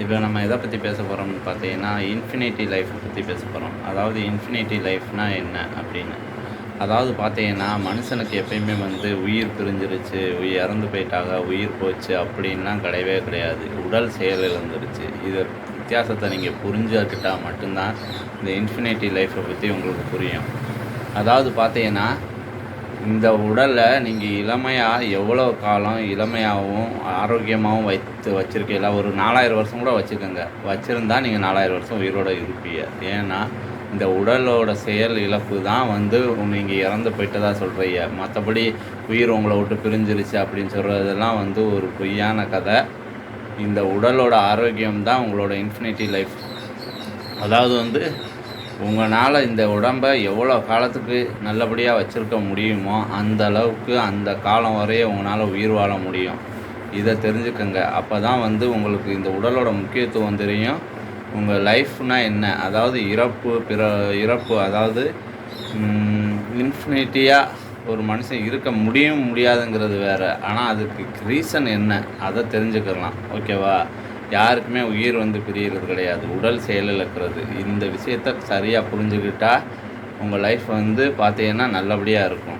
இப்போ நம்ம எதை பற்றி பேச போகிறோம்னு பார்த்தீங்கன்னா, இன்ஃபினிட்டி லைஃப்பை பற்றி பேச போகிறோம். அதாவது இன்ஃபினிட்டி லைஃப்னால் என்ன அப்படின்னு. அதாவது பார்த்தீங்கன்னா, மனுஷனுக்கு எப்பயுமே உயிர் பிரிஞ்சிருச்சு, இறந்து போயிட்டாங்க, உயிர் போச்சு அப்படின்லாம் கிடையவே கிடையாது. உடல் செயலிழந்துருச்சு. இது வித்தியாசத்தை நீங்கள் புரிஞ்சுக்கிட்டால் மட்டும்தான் இந்த இன்ஃபினிட்டி லைஃப்பை பற்றி உங்களுக்கு புரியும். அதாவது பார்த்தீங்கன்னா, இந்த உடலை நீங்கள் இளமையாக எவ்வளோ காலம் இளமையாகவும் ஆரோக்கியமாகவும் வச்சுருக்கீங்களா? ஒரு 4000 வருஷம் கூட வச்சுக்கோங்க. வச்சுருந்தா நீங்கள் 4000 வருஷம் உயிரோடு இருப்பீங்க. ஏன்னா இந்த உடலோட செயல் இழப்பு தான் நீங்கள் இறந்து போயிட்டதா சொல்கிறீங்க. மற்றபடி உயிர் உங்களை விட்டு பிரிஞ்சிருச்சு அப்படின்னு சொல்கிறதெல்லாம் ஒரு பொய்யான கதை. இந்த உடலோட ஆரோக்கியம் தான் உங்களோட இன்ஃபினிட்டி லைஃப். அதாவது உங்களால் இந்த உடம்பை எவ்வளோ காலத்துக்கு நல்லபடியாக வச்சுருக்க முடியுமோ அந்த அளவுக்கு அந்த காலம் வரைய உங்களால் உயிர் வாழ முடியும். இதை தெரிஞ்சுக்கங்க. அப்போ தான் உங்களுக்கு இந்த உடலோட முக்கியத்துவம் தெரியும். உங்கள் லைஃப்னால் என்ன, அதாவது இறப்பு அதாவது இன்ஃபினிட்டியாக ஒரு மனுஷன் இருக்க முடியாதுங்கிறது வேறு. ஆனால் அதுக்கு ரீசன் என்ன அதை தெரிஞ்சுக்கலாம். ஓகேவா? யாருக்குமே உயிர் பிரிகிறது கிடையாது, உடல் செயலிழக்கிறது. இந்த விஷயத்தை சரியாக புரிஞ்சுக்கிட்டால் உங்கள் லைஃப் பார்த்தீங்கன்னா நல்லபடியாக இருக்கும்.